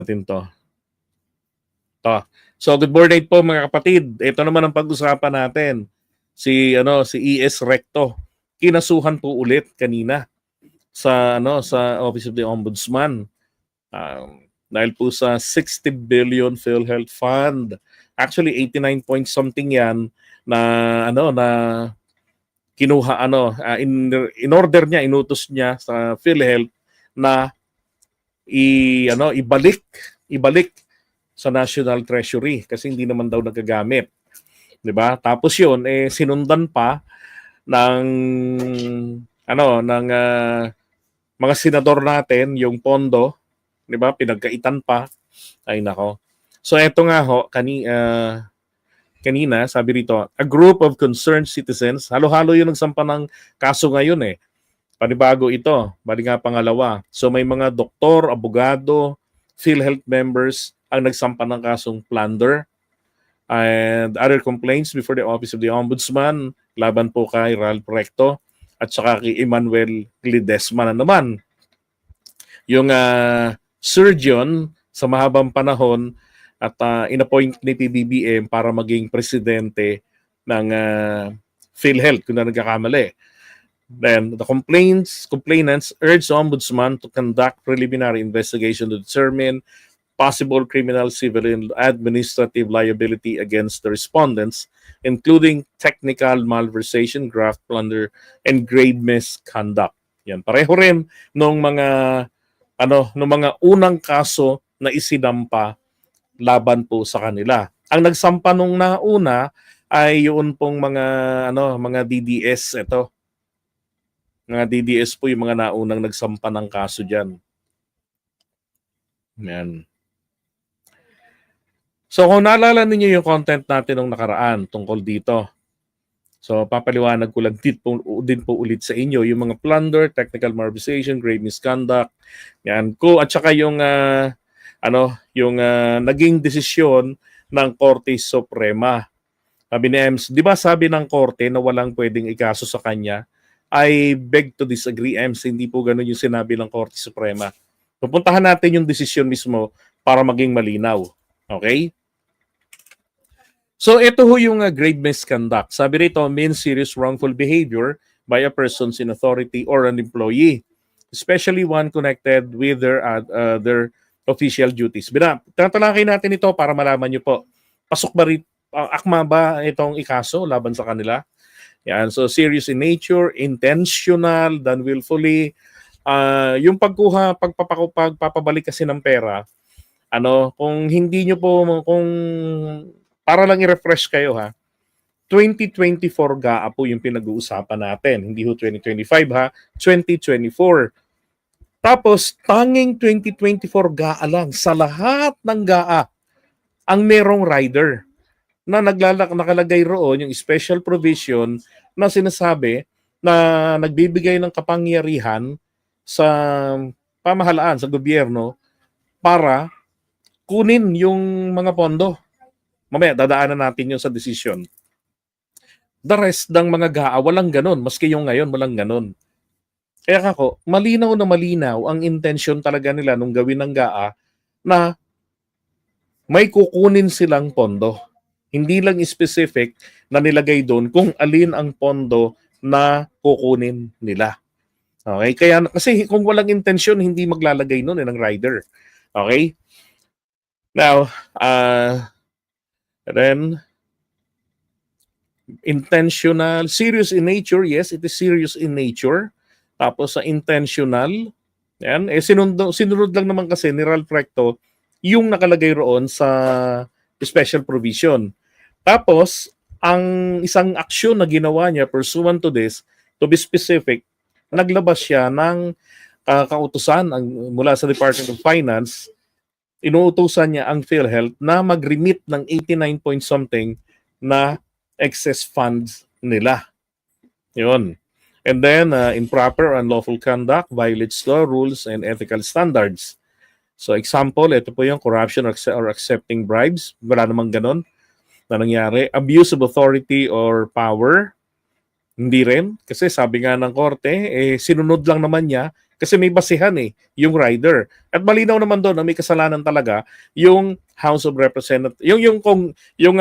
natin to. So good morning po mga kapatid. Ito naman ang pag-usapan natin. Si ES Recto. Kinasuhan po ulit kanina sa Office of the Ombudsman. Dahil po sa 60 billion PhilHealth Fund. Actually 89 point something 'yan na kinuha in order niya, inutos niya sa PhilHealth na ibalik sa National Treasury kasi hindi naman daw nagagamit. 'Di ba? Tapos 'yun sinundan pa ng mga senador natin yung pondo, 'di ba? Pinagkaitan pa. Ay nako. So eto nga ho kanina sabi rito, a group of concerned citizens, halo-halo yung nagsampa ng kaso ngayon Panibago ito, bali nga pangalawa. So may mga doktor, abogado, PhilHealth members ang nagsampa ng kasong plunder and other complaints before the Office of the Ombudsman laban po kay Ralph Recto at saka kay Emmanuel Ledesma na naman. Yung surgeon sa mahabang panahon at inappoint ni PBBM para maging presidente ng PhilHealth kung na nagkakamali. Then the complainants urge the Ombudsman to conduct preliminary investigation to determine possible criminal, civil, and administrative liability against the respondents, including technical malversation, graft plunder, and grave misconduct. Yan, pareho rin nung mga unang kaso na isinampa laban po sa kanila. Ang nagsampa nung nauna ay yun pong mga DDS ito. Mga DDS po yung mga naunang nagsampa ng kaso diyan. Yan. So kung naalala niyo yung content natin nung nakaraan tungkol dito. So papaliwanag ko lang din po ulit sa inyo yung mga plunder, technical malversation, grave misconduct. Yan ko at saka yung naging desisyon ng Korte Suprema. Sabi ni EMS, 'di ba sabi ng korte na walang pwedeng ikaso sa kanya? I beg to disagree, EMS. Hindi po ganun yung sinabi ng Korte Suprema. Pupuntahan natin yung desisyon mismo para maging malinaw. Okay? So ito ho yung grave misconduct. Sabi rito, means serious wrongful behavior by a person in authority or an employee, especially one connected with their official duties. Tatalakay natin ito para malaman nyo po. Pasok ba akma ba itong ikaso laban sa kanila? Yan, so serious in nature, intentional, done willfully. Yung pagpapabalik kasi ng pera, kung hindi nyo po, kung para lang i-refresh kayo 2024 GAA po yung pinag-uusapan natin. Hindi ho 2025 2024. Tapos, tanging 2024 GAA lang sa lahat ng GAA ang merong rider na nakalagay roon yung special provision na sinasabi na nagbibigay ng kapangyarihan sa pamahalaan, sa gobyerno para kunin yung mga pondo. Mamaya, dadaanan natin yun sa desisyon. The rest ng mga GAA, walang ganun. Maski yung ngayon, walang ganun. Kaya kako, malinaw na malinaw ang intention talaga nila nung gawin ng GAA na may kukunin silang pondo. Hindi lang specific na nilagay doon kung alin ang pondo na kukunin nila. Okay? Kaya kasi kung walang intention, hindi maglalagay noon ng rider. Okay? Now, then intentional, serious in nature, yes, it is serious in nature. Tapos sa intentional, yan, sinunod lang naman kasi ni Ralph Recto yung nakalagay roon sa special provision. Tapos, ang isang aksyon na ginawa niya pursuant to this, to be specific, naglabas siya ng kautusan mula sa Department of Finance, inuutusan niya ang PhilHealth na mag-remit ng 89 point something na excess funds nila. Yun. And then, improper unlawful conduct violates law, rules, and ethical standards. So example, ito po yung corruption or accepting bribes. Wala namang ganon na nangyari. Abuse of authority or power. Hindi rin. Kasi sabi nga ng korte, sinunod lang naman niya Kasi may basihan yung rider. At malinaw naman doon na may kasalanan talaga yung House of Representatives, yung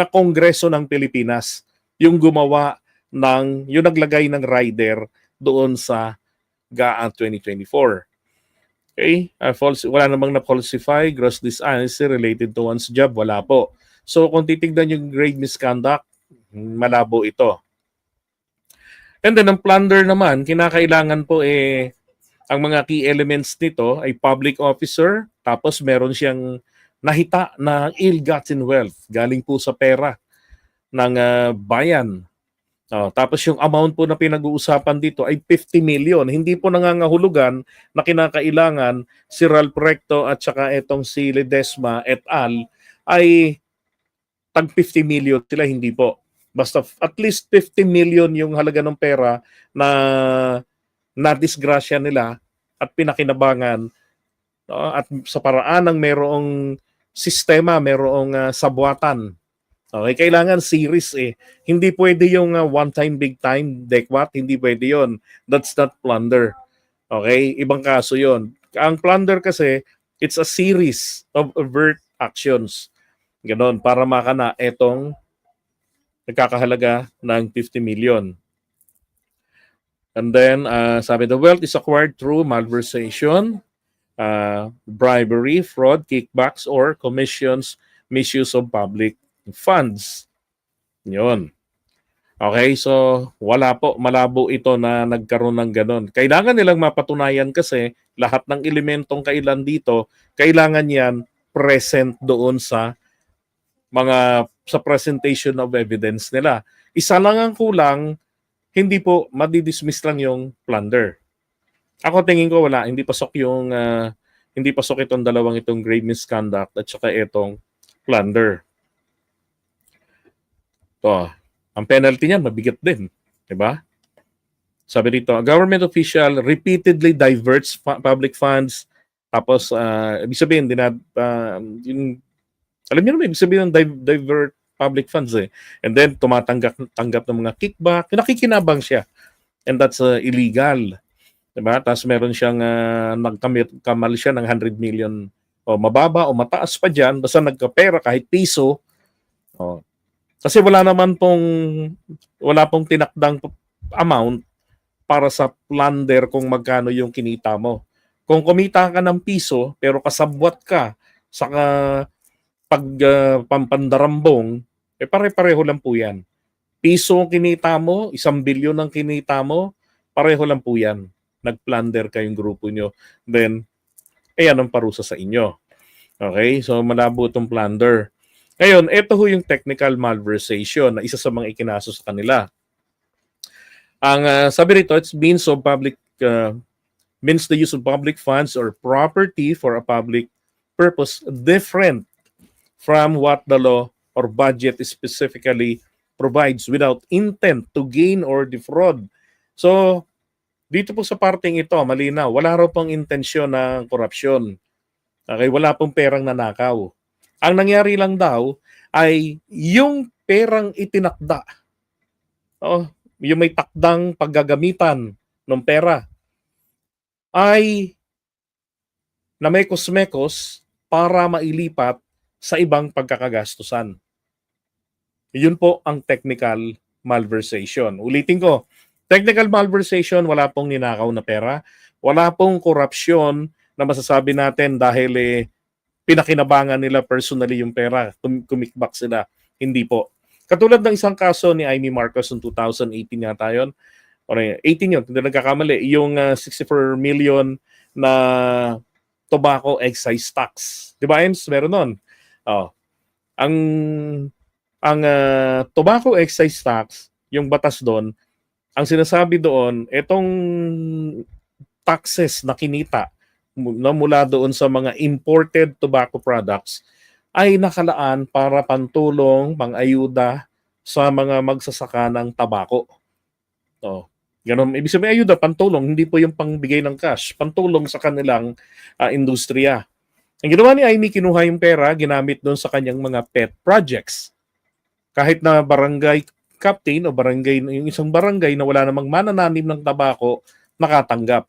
Kongreso ng Pilipinas, yung gumawa yung naglagay ng rider doon sa GAA 2024. Okay? Wala namang na-falsify, gross dishonesty related to one's job, wala po. So kung titignan yung grave misconduct, malabo ito. And then ang plunder naman, kinakailangan po ang mga key elements nito ay public officer, tapos meron siyang nahita na ill-gotten wealth, galing po sa pera ng bayan. Tapos yung amount po na pinag-uusapan dito ay 50 million. Hindi po nangangahulugan na kinakailangan si Ralph Recto at saka etong si Ledesma et al. Ay tag 50 million sila, hindi po. Basta at least 50 million yung halaga ng pera na nadisgrasya nila at pinakinabangan at sa paraan ng merong sistema, merong sabwatan. Okay, kailangan series Hindi pwede yung one time, big time, dekwat. Hindi pwede yon. That's not plunder. Okay, ibang kaso yon. Ang plunder kasi, it's a series of overt actions. Ganon, para makana etong nagkakahalaga ng 50 million. And then, sabi, the wealth is acquired through malversation, bribery, fraud, kickbacks, or commissions, misuse of public funds. Yun. Okay, so wala po, malabo ito na nagkaroon ng ganon. Kailangan nilang mapatunayan kasi lahat ng elementong kailan dito, kailangan yan present doon sa presentation of evidence nila. Isa lang ang kulang, hindi po madidismiss lang yung plunder. Ako tingin ko wala, hindi pasok itong dalawang itong grave misconduct at saka itong plunder. Ang penalty niyan mabigat din, 'di ba? Sabi dito, a government official repeatedly diverts public funds, tapos ibig sabihin alam niyo naman ibig sabihin ng divert public funds and then tanggap ng mga kickback, nakikinabang siya, and that's illegal, 'di ba? Tapos meron siyang nagkamal siya ng 100 million o mababa o mataas pa diyan, basta nagkapera kahit piso. Kasi wala pong tinakdang amount para sa plunder kung magkano yung kinita mo. Kung kumita ka ng piso pero kasabwat ka sa pampandarambong, pare-pareho lang po yan. Piso ang kinita mo, 1 bilyon ang kinita mo, pareho lang po yan. Nag-plunder kayong grupo nyo. Then, yan ang parusa sa inyo. Okay? So, malabo itong plunder. Ngayon, ito ho yung technical malversation na isa sa mga ikinaso sa kanila. Ang sabi rito, it means the use of public funds or property for a public purpose different from what the law or budget specifically provides without intent to gain or defraud. So, dito po sa parting ito, malinaw, wala raw pong intensyon ng korupsyon. Okay, wala pong perang nanakaw. Ang nangyari lang daw ay yung perang itinakda. Yung may takdang paggagamitan ng pera ay na may kosmekos para mailipat sa ibang pagkakagastusan. Yun po ang technical malversation. Ulitin ko, technical malversation, wala pong ninakaw na pera, wala pong korupsyon na masasabi natin dahil pinakinabangan nila personally yung pera, kumikbak sila. Hindi po. Katulad ng isang kaso ni Amy Marcos noong 2018 yata yun. O 18 yun, hindi nagkakamali. Yung 64 million na tobacco excise tax. Di ba, Ems? Meron nun. Ang tobacco excise tax, yung batas doon, ang sinasabi doon, itong taxes na kinita na mula doon sa mga imported tobacco products ay nakalaan para pantulong, pang-ayuda sa mga magsasaka ng tabako. Ganun. Ibig sabihin ayuda, pantulong, hindi po yung pangbigay ng cash, pantulong sa kanilang industriya. Ang ginawa ni Amy, kinuha yung pera, ginamit doon sa kanyang mga pet projects. Kahit na barangay captain o yung isang barangay na wala namang manananim ng tabako, nakatanggap.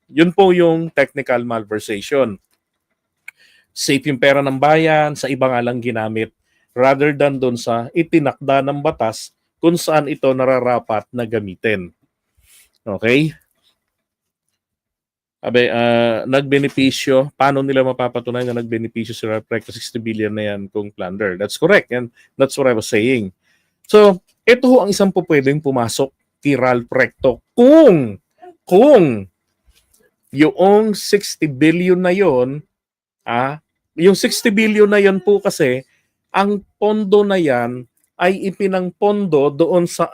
Yun po yung technical malversation. Safe yung pera ng bayan, sa iba nga lang ginamit rather than doon sa itinakda ng batas kung saan ito nararapat na gamitin. Okay? Nagbenepisyo, paano nila mapapatunayan na nagbenepisyo si Ralph Recto 60 billion na yan kung plunder? That's correct. And that's what I was saying. So, ito ho ang isang po pwedeng pumasok kay Ralph Recto kung yung 60 billion na yon, yung 60 billion na yon po kasi, ang pondo na yan ay ipinangpondo doon sa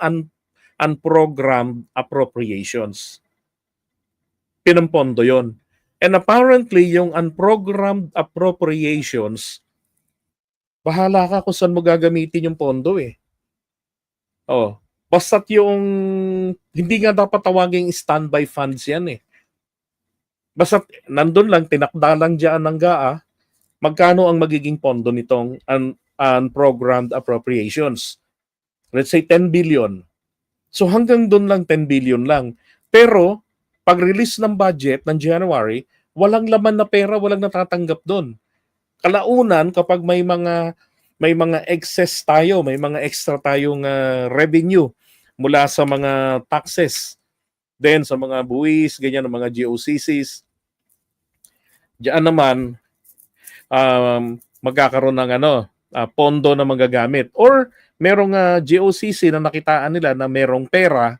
unprogrammed appropriations. Pinampondo yon. And apparently, yung unprogrammed appropriations, bahala ka kung saan mo gagamitin yung pondo eh. Oh, basta't yung hindi nga dapat tawaging standby funds yan eh. Basta't nandun lang, tinakda lang dyan ng GAA, magkano ang magiging pondo nitong unprogrammed appropriations. Let's say 10 billion. So hanggang doon lang 10 billion lang. Pero pag-release ng budget ng January, walang laman na pera, walang natatanggap doon. Kalaunan kapag may mga excess tayo, may mga extra tayong revenue mula sa mga taxes, then sa mga buwis, ganyan, ng mga GOCCs. Diyan naman magkakaroon ng pondo na magagamit. Or merong GOCC na nakitaan nila na merong pera,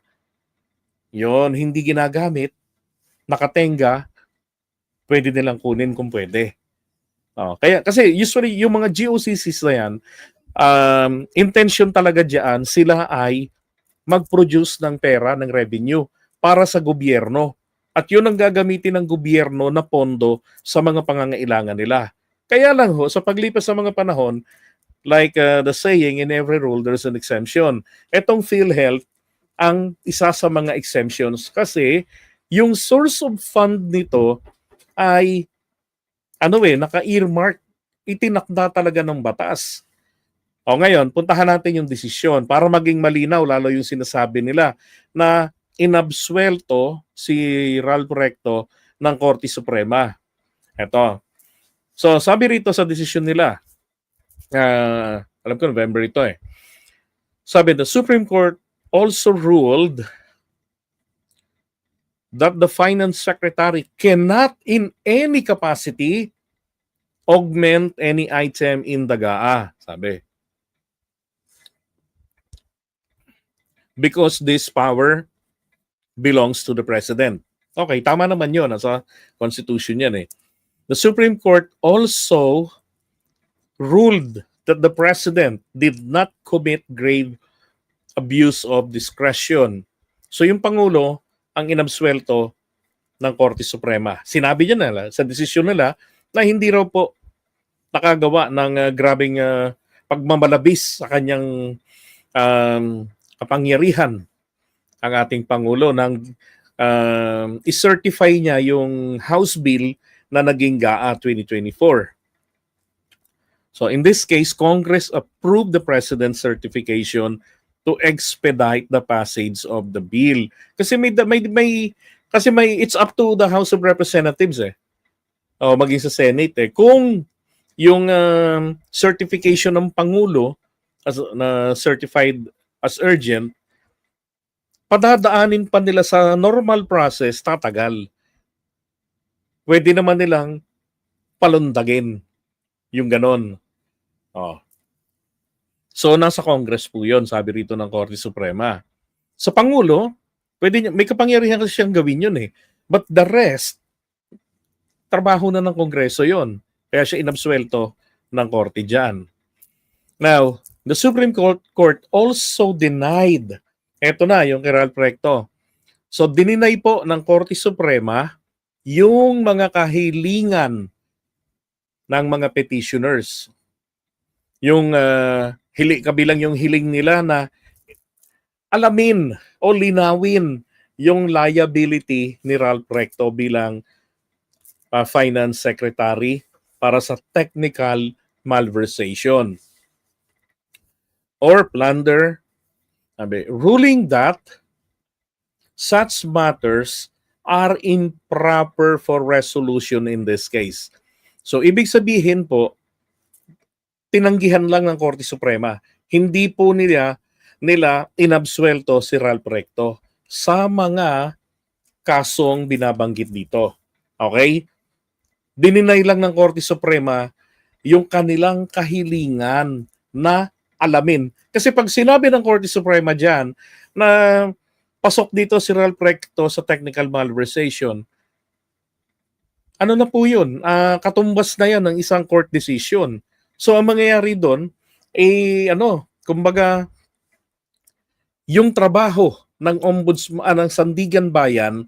yon hindi ginagamit, nakatenga, pwede nilang kunin kung pwede. Kaya kasi usually yung mga GOCCs na yan, intention talaga diyan, sila ay mag-produce ng pera, ng revenue para sa gobyerno. At yun ang gagamitin ng gobyerno na pondo sa mga pangangailangan nila. Kaya lang ho, sa paglipas ng mga panahon, like the saying, in every rule there's an exemption. Etong PhilHealth ang isa sa mga exemptions kasi yung source of fund nito ay naka-earmark, itinakda talaga ng batas. Ngayon, puntahan natin yung desisyon para maging malinaw, lalo yung sinasabi nila na inabsuelto si Ralph Recto ng Korte Suprema. Ito. So, sabi rito sa desisyon nila, alam ko November ito eh. Sabi, the Supreme Court also ruled that the Finance Secretary cannot in any capacity augment any item in the GAA, sabi. Because this power belongs to the President. Okay, tama naman yun. Nasa Constitution yan eh. The Supreme Court also ruled that the President did not commit grave abuse of discretion. So yung Pangulo ang inabsuelto ng Korte Suprema. Sinabi niya nila sa desisyon nila na hindi raw po nakagawa ng grabing pagmamalabis sa kanyang kapangyarihan ang ating Pangulo nang i-certify niya yung House Bill na naging GAA 2024. So in this case, Congress approved the President's certification to expedite the passage of the bill. Kasi it's up to the House of Representatives maging sa Senate kung yung certification ng Pangulo na certified as urgent, padadaanin pa nila sa normal process, tatagal. Pwede naman nilang palundagin yung ganon. So, nasa Congress po yun, sabi rito ng Korte Suprema. Sa Pangulo, may kapangyarihan kasi siyang gawin yun eh. But the rest, trabaho na ng Kongreso yun. Kaya siya inabsuelto ng Korte dyan. Now, the Supreme Court also denied, eto na yung kay Ralph Recto. So, dininay po ng Korte Suprema yung mga kahilingan ng mga petitioners. Yung kabilang yung hiling nila na alamin o linawin yung liability ni Ralph Recto bilang Finance Secretary para sa technical malversation or plunder, ruling that such matters are improper for resolution in this case. So, ibig sabihin po, tinanggihan lang ng Korte Suprema. Hindi po nila inabsuelto si Ralph Recto sa mga kasong binabanggit dito. Okay? Dininay lang ng Korte Suprema yung kanilang kahilingan na alamin. Kasi pag sinabi ng Korte Suprema dyan na pasok dito si Ralph Recto sa technical malversation, ano na po yun? Katumbas na yan ng isang court decision. So ang mangyayari doon, kumbaga, yung trabaho ng ombudsman, ng Sandigan Bayan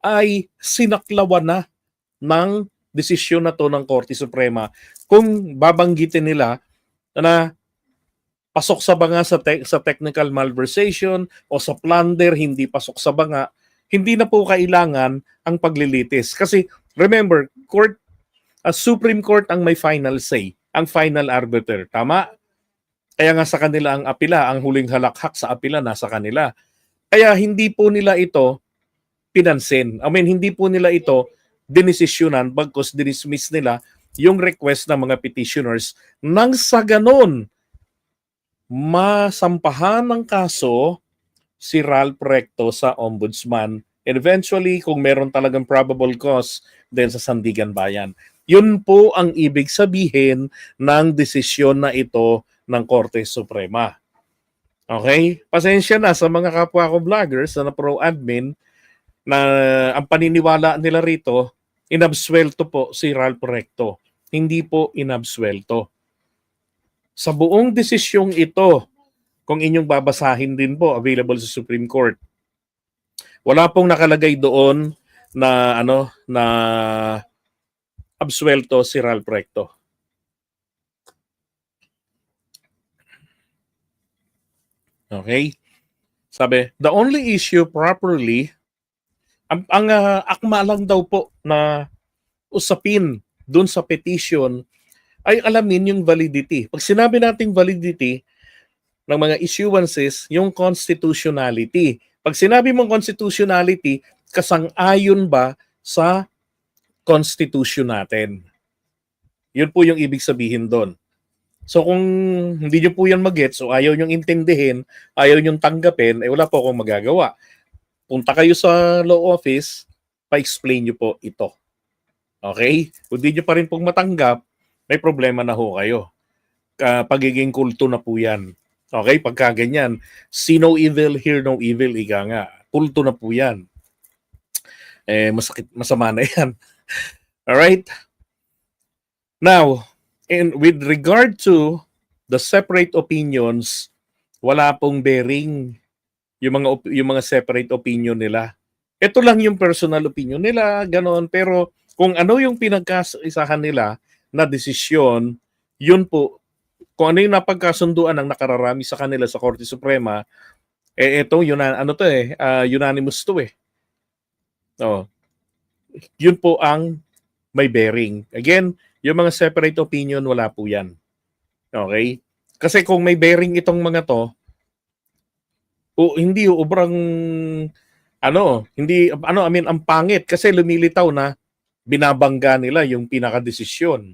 ay sinaklawan na ng desisyon na to ng Korte Suprema kung babanggitin nila na pasok sa banga sa technical malversation o sa plunder, hindi pasok sa banga, hindi na po kailangan ang paglilitis. Kasi remember, Supreme Court ang may final say, ang final arbiter. Tama? Kaya nga sa kanila ang apila, ang huling halakhak sa apila nasa kanila. Kaya hindi po nila ito pinansin. Hindi po nila ito dinesisyonan bagkus dinismiss nila yung request ng mga petitioners nang sa ganon masampahan ng kaso si Ralph Recto sa ombudsman and eventually kung meron talagang probable cause din sa Sandigan Bayan. Yun po ang ibig sabihin ng desisyon na ito ng Korte Suprema. Okay? Pasensya na sa mga kapwa ko vloggers na pro-admin na ang paniniwala nila rito, inabsuelto po si Ralph Recto. Hindi po inabsuelto. Sa buong desisyong ito, kung inyong babasahin din po, available sa Supreme Court, wala pong nakalagay doon na absuelto si Ralph Recto. Okay? Sabi, the only issue properly, ang akma lang daw po na usapin doon sa petition ay alamin yung validity. Pag sinabi nating validity ng mga issuances, yung constitutionality. Pag sinabi mong constitutionality, kasang-ayon ba sa constitution natin? Yun po yung ibig sabihin doon. So kung hindi nyo po yan mag-gets o ayaw nyong intindihin, ayaw nyong tanggapin, wala po akong magagawa. Punta kayo sa law office, pa-explain nyo po ito. Okay? Kung di nyo pa rin pong matanggap, may problema na ho kayo. Pagiging kulto na po yan. Okay? Pagka ganyan, see no evil, hear no evil, ika nga. Kulto na po yan. Masama na yan. Alright? Now, with regard to the separate opinions, wala pong bearing yung mga separate opinion nila. Ito lang yung personal opinion nila, ganoon. Pero kung ano yung pinagkaisahan nila na desisyon, yun po, kung ano yung napagkasunduan ng nakararami sa kanila sa Korte Suprema, ito, unanimous to eh. Oh, yun po ang may bearing. Again, yung mga separate opinion, wala po yan. Okay? Kasi kung may bearing itong mga to, hindi ubrang ang pangit kasi lumilitaw na binabangga nila yung pinakadesisyon.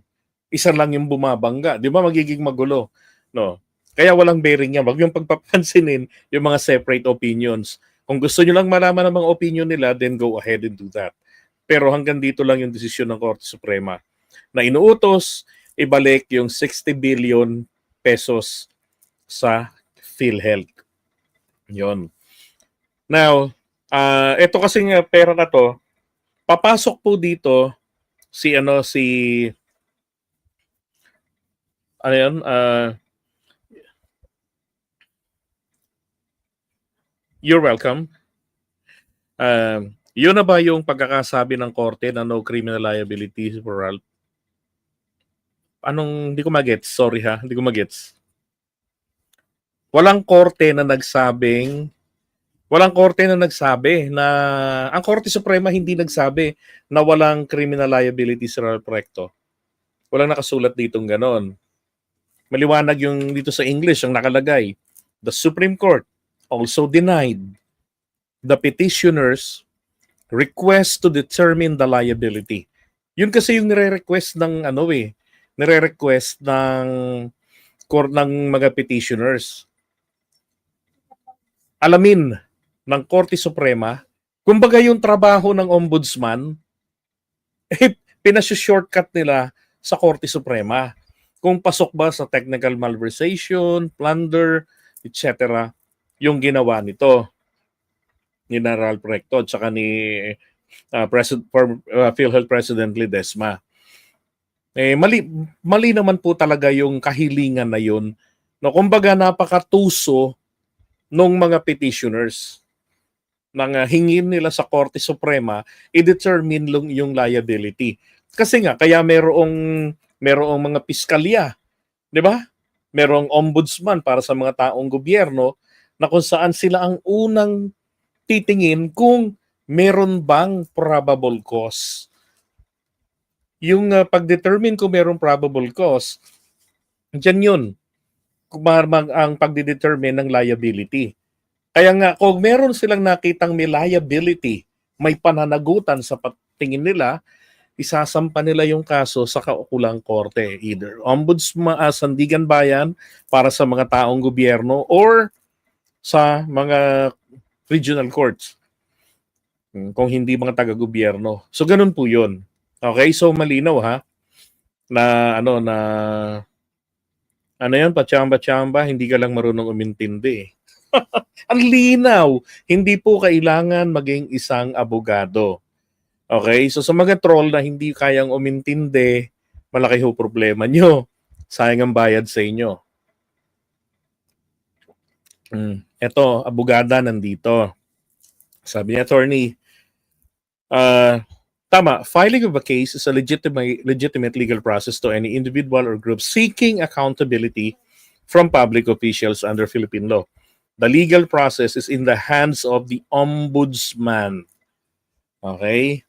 Isa lang yung bumabangga. Di ba magiging magulo? No? Kaya walang bearing yan. Wag yung pagpapansinin yung mga separate opinions. Kung gusto nyo lang malaman ang mga opinion nila, then go ahead and do that. Pero hanggang dito lang yung desisyon ng Korte Suprema na inuutos, ibalik yung 60 billion pesos sa PhilHealth. Yon. Now, ito kasing pera na to, papasok po dito you're welcome. Yun na ba yung pagkakasabi ng korte na no criminal liability for Ralph? Hindi ko magets. Sorry ha, hindi ko magets. Walang korte na nagsabi na ang Korte Suprema hindi nagsabi na walang criminal liability sa Ralph Recto. Walang nakasulat ditong ganon. Maliwanag yung dito sa English ang nakalagay. The Supreme Court also denied the petitioners request to determine the liability. Yun kasi yung nire-request ng nire-request ng mga petitioners. Alamin ng Korte Suprema, kumbaga yung trabaho ng ombudsman, pinasa-shortcut nila sa Korte Suprema. Kung pasok ba sa technical malversation, plunder, etc. yung ginawa nito ni Ralph Recto at saka ni PhilHealth President Ledesma. Mali naman po talaga yung kahilingan na yun. No, kumbaga napakatuso nung mga petitioners nang hingin nila sa Korte Suprema i-determine yung liability. Kasi nga kaya merong mga piskalya, 'di ba? Merong ombudsman para sa mga taong gobyerno na kung saan sila ang unang titingin kung meron bang probable cause. Yung pag-determine kung merong probable cause, diyan 'yun. Ang pagde-determine ng liability. Kaya nga, kung meron silang nakitang may liability, may pananagutan sa tingin nila, isasampa nila yung kaso sa kaukulang korte. Either ombudsman, sandigan bayan para sa mga taong gobyerno or sa mga regional courts. Kung hindi mga taga-gobyerno. So, ganun po yun. Okay? So, malinaw ha? Ano yan, patsamba-tsamba, hindi ka lang marunong umintindi. Ang linaw, hindi po kailangan maging isang abogado. Okay? So sa mga troll na hindi kayang umintindi, malaki ho problema nyo. Sayang ang bayad sa inyo. Eto, abogada nandito. Sabi ni attorney, tama, filing of a case is a legitimate legal process to any individual or group seeking accountability from public officials under Philippine law. The legal process is in the hands of the ombudsman. Okay?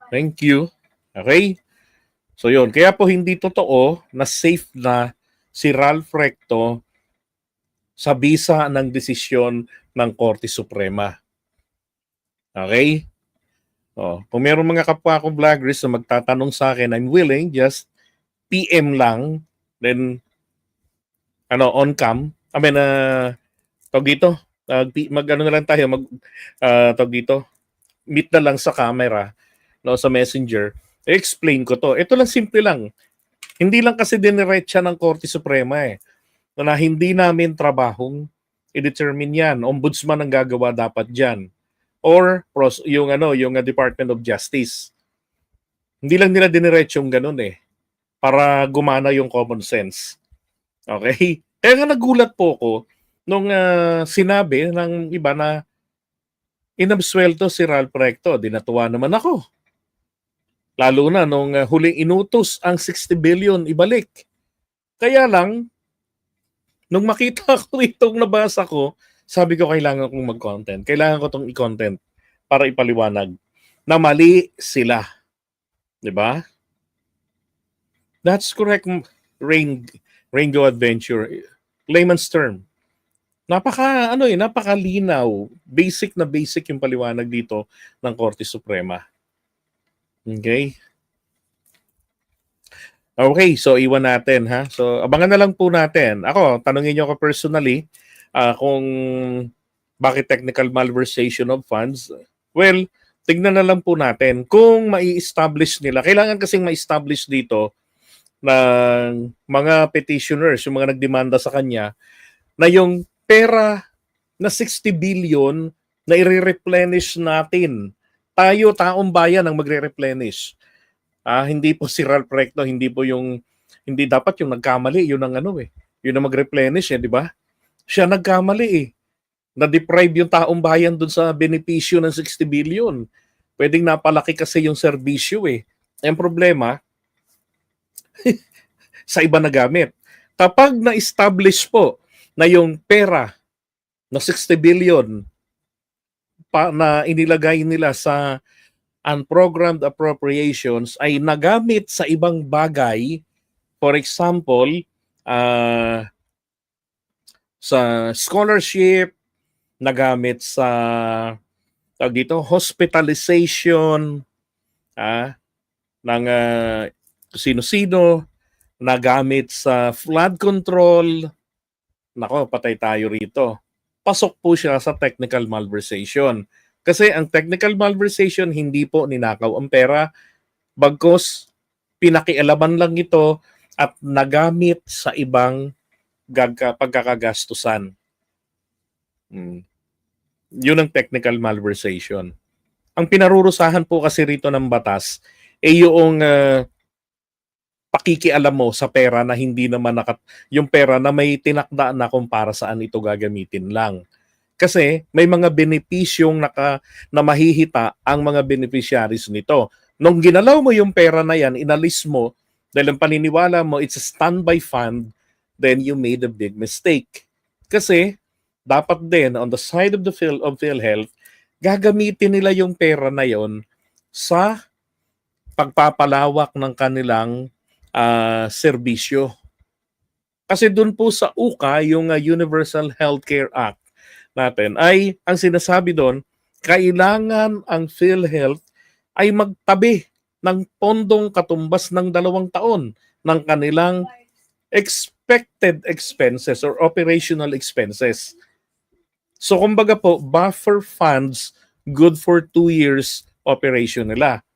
Thank you. Okay? So yun, kaya po hindi totoo na safe na si Ralph Recto sa bisa ng desisyon ng Korte Suprema. Okay? Kung meron mga kapwa ko vloggers na magtatanong sa akin, I'm willing, just PM lang, then on cam. Tawag dito, mag-ano na lang tayo, tawag dito, meet na lang sa camera, sa messenger, explain ko to. Ito lang, simple lang. Hindi lang kasi diniretsa ng Korte Suprema na hindi namin trabahong i-determine yan. Ombudsman ang gagawa dapat dyan. Or yung Department of Justice. Hindi lang nila diniretsa yung ganun para gumana yung common sense. Okay? Kaya nga nagulat po ko nung sinabi ng iba na inabsuelto si Ralph Recto. Dinatuwa naman ako. Lalo na nung huling inutos ang 60 billion ibalik. Kaya lang, nung makita ko itong nabasa ko, sabi ko kailangan kong mag-content. Kailangan ko itong i-content para ipaliwanag na mali sila. Diba? That's correct, Rainbow Adventure. Layman's term. Napakalinaw. Basic na basic yung paliwanag dito ng Korte Suprema. Okay? Okay, so iwan natin ha. So abangan na lang po natin. Ako, tanungin niyo ako personally kung bakit technical malversation of funds. Well, tignan na lang po natin kung mai-establish nila. Kailangan kasing ma-establish dito ng mga petitioners, yung mga nagdemanda sa kanya, na yung pera na 60 billion na i-replenish natin. Tayo, taong bayan, ang magre-replenish. Hindi po si Ralph Recto, hindi dapat yung nagkamali, yun ang yun ang mag-replenish di ba? Siya nagkamali na-deprive yung taong bayan dun sa benepisyo ng 60 billion. Pwedeng napalaki kasi yung serbisyo Ang problema, sa iba na gamit. Kapag na-establish po na yung pera na 60 billion na inilagay nila sa unprogrammed appropriations ay nagamit sa ibang bagay, for example, sa scholarship, nagamit sa tawag dito, hospitalization ng sino-sino, nagamit sa flood control. Nako, patay tayo rito. Pasok po siya sa technical malversation. Kasi ang technical malversation, hindi po ninakaw ang pera, bagkus pinakialaman lang ito at nagamit sa ibang pagkakagastusan. Yun ang technical malversation. Ang pinarurusahan po kasi rito ng batas ay yung pakikialam mo sa pera na hindi naman yung pera na may tinakda na kung para saan ito gagamitin lang. Kasi may mga benepisyong na mahihita ang mga beneficiaries nito. Nung ginalaw mo yung pera na yan, inalis mo, dahil ang paniniwala mo, it's a standby fund, then you made a big mistake. Kasi, dapat din, on the side of PhilHealth, gagamitin nila yung pera na yon sa pagpapalawak ng kanilang serbisyo. Kasi dun po sa UKA, yung Universal Healthcare Act natin, ay ang sinasabi doon, kailangan ang PhilHealth ay magtabi ng pondong katumbas ng 2 taon ng kanilang expected expenses or operational expenses. So kumbaga po, buffer funds good for 2 years operation nila.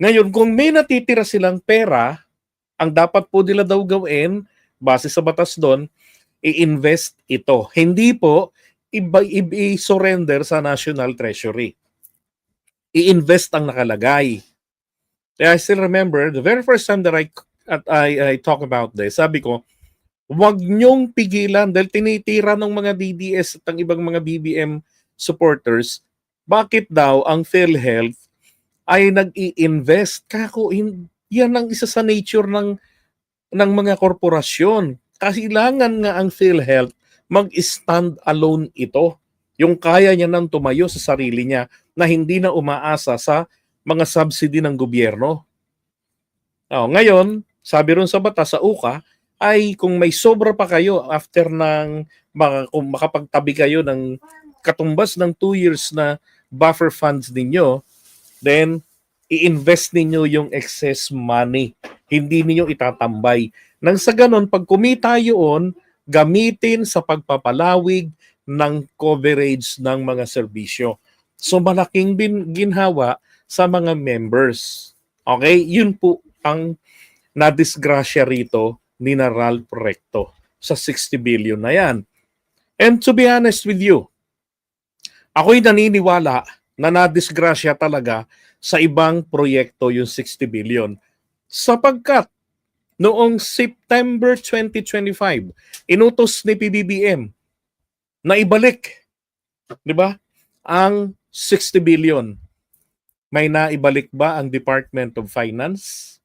Ngayon, kung may natitira silang pera, ang dapat po nila daw gawin, base sa batas doon, i-invest ito. Hindi po i-surrender sa National Treasury. I-invest ang nakalagay. I still remember, the very first time that I talk about this, sabi ko, huwag niyong pigilan dahil tinitira ng mga DDS at ang ibang mga BBM supporters, bakit daw ang PhilHealth ay nag-i-invest? Kako, yan ang isa sa nature ng mga korporasyon. Kailangan nga ang PhilHealth mag-stand alone ito. Yung kaya niya nang tumayo sa sarili niya na hindi na umaasa sa mga subsidy ng gobyerno. Ngayon, sabi ron sa batas sa UKA, ay kung may sobra pa kayo after kung makapagtabi kayo ng katumbas ng 2 years na buffer funds ninyo, then i-invest ninyo yung excess money. Hindi ninyo itatambay. Nang sa ganon, pag kumita yun, gamitin sa pagpapalawig ng coverage ng mga serbisyo. So malaking ginhawa sa mga members. Okay? Yun po ang nadisgrasya rito ni Ralph Recto sa 60 billion na yan. And to be honest with you, ako'y naniniwala na nadisgrasya talaga sa ibang proyekto yung 60 billion. Sapagkat noong September 2025, inutos ni PBBM na ibalik, di ba, ang 60 billion. May naibalik ba ang Department of Finance?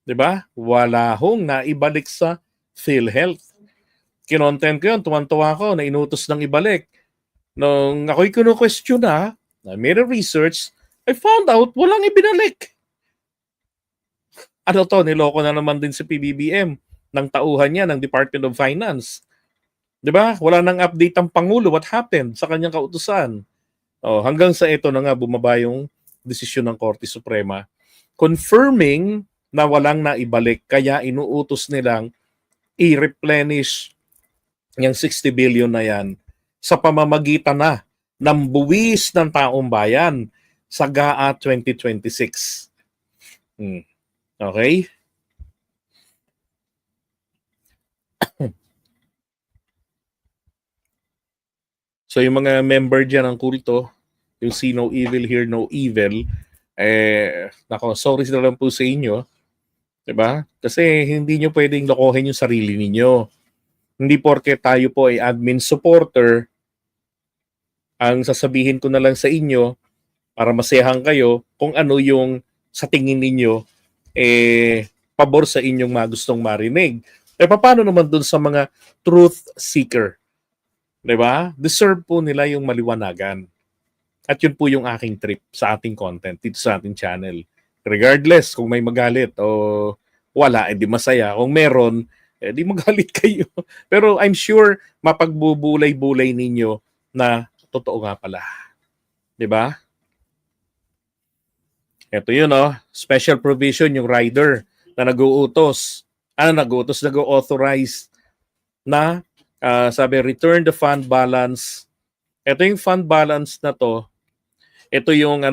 Di ba? Wala hong naibalik sa PhilHealth. Kinontent ko yun, tuwan-tuwa ko na inutos ng ibalik. Nung ako'y kino-question na, I made a research, I found out walang ibinalik. Ano to, niloko na naman din si PBBM ng tauhan niya ng Department of Finance. 'Di ba? Wala nang update ang Pangulo what happened sa kanyang kautusan. Hanggang sa ito na nga bumaba yung desisyon ng Korte Suprema confirming na walang naibalik kaya inuutos nilang i-replenish yung 60 billion na yan sa pamamagitan na ng buwis ng taong bayan sa GAA 2026. Okay? So yung mga member dyan ng kulto, yung see no evil, hear no evil, sorry na lang po sa inyo. Diba? Kasi hindi nyo pwedeng lokohin yung sarili ninyo. Hindi porke tayo po ay admin supporter, ang sasabihin ko na lang sa inyo para masayahan kayo kung ano yung sa tingin ninyo pabor sa inyong gustong marinig. Paano naman dun sa mga truth seeker? Diba? Deserve po nila yung maliwanagan. At yun po yung aking trip sa ating content dito sa ating channel. Regardless kung may magalit o wala, edi masaya. Kung meron, Eh di magalit kayo. Pero I'm sure mapagbubulay-bulay ninyo na totoo nga pala. 'Di ba? Ito yun, oh. Special provision yung rider na nag-uutos. Nag-authorize na sabi, return the fund balance. Ito yung fund balance na to. Ito yung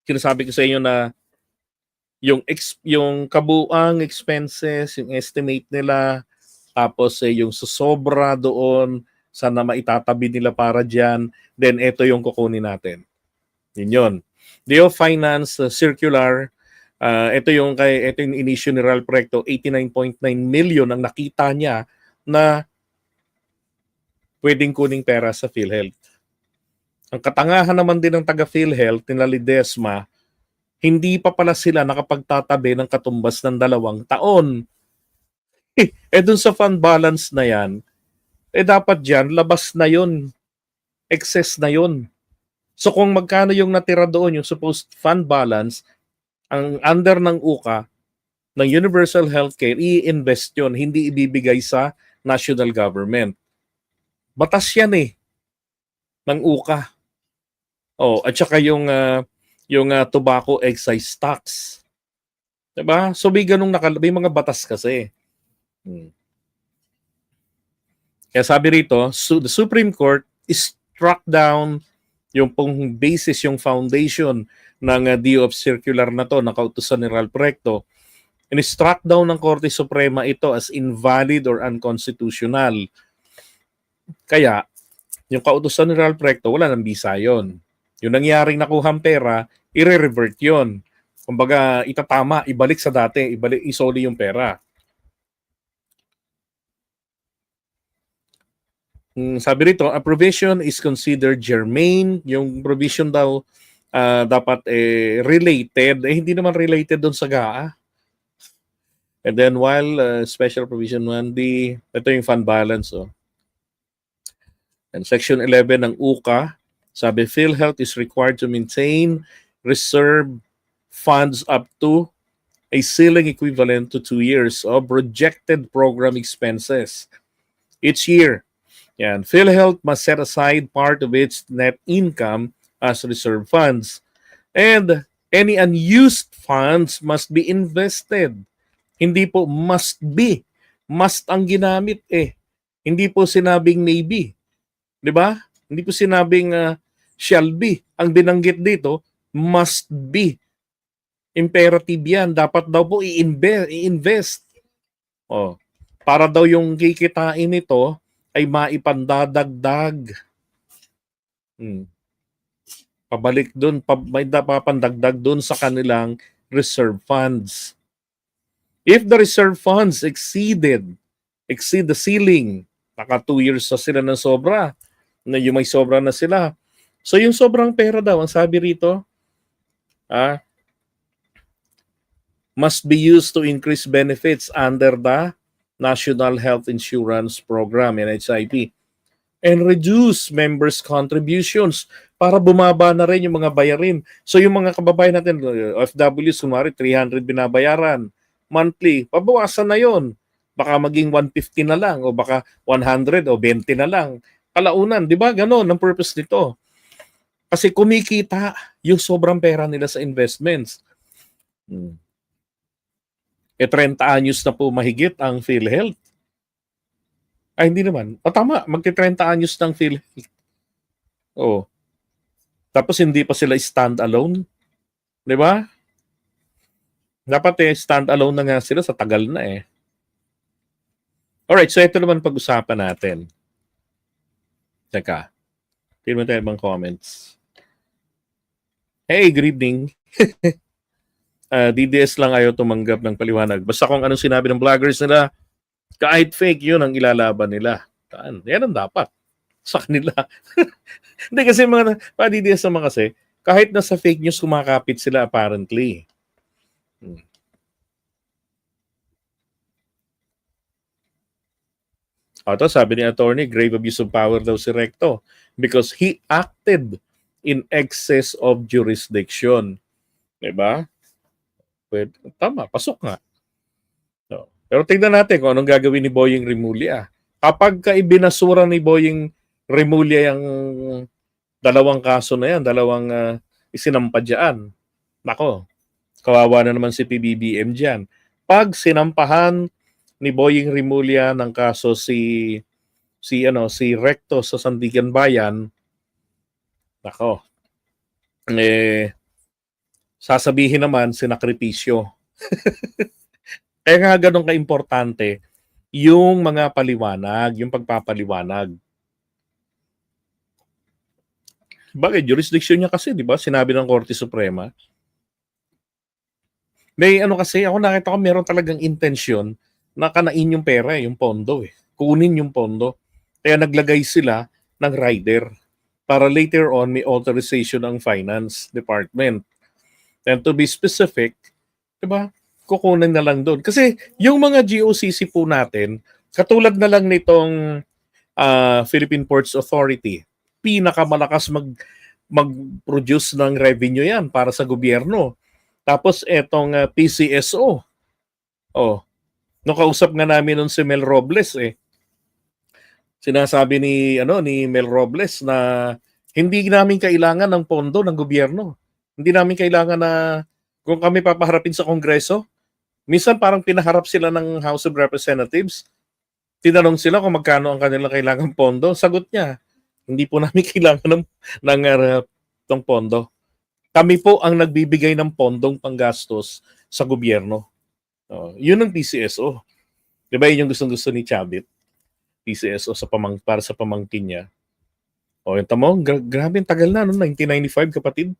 sinasabi ko sa inyo na yung kabuang expenses, yung estimate nila, tapos yung susobra doon, sana maitatabi nila para dyan, then ito yung kukunin natin. Yun. DO Finance Circular, ito yung issue ni Real Proyecto, 89.9 million ang nakita niya na pwedeng kuning pera sa PhilHealth. Ang katangahan naman din ng taga PhilHealth, nila Ledesma, hindi pa pala sila nakapagtatabi ng katumbas ng 2 taon. Dun sa fund balance na yan, dapat dyan, labas na yun. Excess na yun. So kung magkano yung natira doon, yung supposed fund balance, ang under ng UKA, ng Universal Healthcare, i-invest yun, hindi ibibigay sa national government. Batas yan ng UKA. At saka yung tobacco excise tax. Diba? So may ganung may mga batas kasi. Kaya sabi rito, the Supreme Court struck down yung pong basis, yung foundation ng DO of Circular na to, nakautusan ni Real Proyecto, and struck down ng Korte Suprema ito as invalid or unconstitutional. Kaya, yung kautusan ni Real Proyecto, wala nang bisa yun. Yung nangyaring nakuhang pera, i-revert yun. Kumbaga, itatama, ibalik sa dati, isoli yung pera. Sabi rito, a provision is considered germane. Yung provision daw dapat related. Hindi naman related doon sa GAA. And then while special provision 1D, ito yung fund balance. And section 11 ng UKA, sabi PhilHealth is required to maintain reserve funds up to a ceiling equivalent to 2 years of projected program expenses each year. Yan. PhilHealth must set aside part of its net income as reserve funds. And any unused funds must be invested. Hindi po must be. Must ang ginamit Hindi po sinabing maybe. 'Di ba? Hindi po sinabing shall be. Ang binanggit dito, must be. Imperative yan. Dapat daw po i-invest. Para daw yung kikitain nito ay maipandadagdag. Pabalik doon, may papandagdag doon sa kanilang reserve funds. If the reserve funds exceed the ceiling, naka 2 years na sila ng sobra, na yung may sobra na sila. So yung sobrang pera daw, ang sabi rito, must be used to increase benefits under the National Health Insurance Program, NHIP, and reduce members' contributions para bumaba na rin yung mga bayarin. So yung mga kababayan natin, OFWs, kumari 300 binabayaran monthly, pabawasan na yon. Baka maging 150 na lang o baka 100 o 20 na lang. Kalaunan, di ba? Ganon ang purpose nito. Kasi kumikita yung sobrang pera nila sa investments. 30 anyos na po mahigit ang PhilHealth. Hindi naman. Tama, magti-30 anyos ng PhilHealth. Tapos hindi pa sila stand-alone. Di ba? Dapat stand-alone na nga sila sa tagal na Alright, so ito naman pag-usapan natin. Teka. Tingnan tayo ibang comments. Hey, good evening. DDS lang ayaw tumanggap ng paliwanag. Basta kung anong sinabi ng vloggers nila, kahit fake yun ang ilalaban nila. Yan ang dapat sa kanila. Hindi kasi mga DDS naman kasi, kahit nasa fake news kumakapit sila apparently. Ito, sabi ni attorney, grave abuse of power daw si Recto because he acted in excess of jurisdiction. Diba? Tama, pasok nga. Pero tingnan natin kung anong gagawin ni Boying Rimulya. Kapag ibinasura ni Boying Rimulya yung dalawang kaso na yan, dalawang isinampa dyan, nako, kawawa na naman si PBBM dyan. Pag sinampahan ni Boying Rimulya ng kaso si Recto sa Sandigan Bayan, nako, sasabihin naman sinakripisyo. Kaya nga ganun ka-importante yung mga paliwanag, yung pagpapaliwanag. Bakit? Jurisdiction niya kasi, di ba? Sinabi ng Korte Suprema. May kasi, ako nakita ko meron talagang intensyon na kanain yung pera, yung pondo eh. Kunin yung pondo. Kaya naglagay sila ng rider para later on may authorization ng Finance Department. And to be specific, di ba? Kukunin na lang doon. Kasi yung mga GOCC po natin, katulad na lang nitong Philippine Ports Authority, pinakamalakas mag-produce ng revenue yan para sa gobyerno. Tapos etong PCSO. Oh, nung kausap nga namin nun si Mel Robles sinasabi ni Mel Robles na hindi namin kailangan ng pondo ng gobyerno. Hindi namin kailangan na kung kami papaharapin sa Kongreso, minsan parang pinaharap sila ng House of Representatives. Tinanong sila kung magkano ang kanilang kailangang pondo. Sagot niya, hindi po namin kailangan ng pondo. Kami po ang nagbibigay ng pondong panggastos sa gobyerno. Yun ang PCSO. Di ba yun yung gustong-gusto ni Chavit? PCSO para sa pamangkin niya. Yung tamo, grabe, tagal na, 1995, kapatid.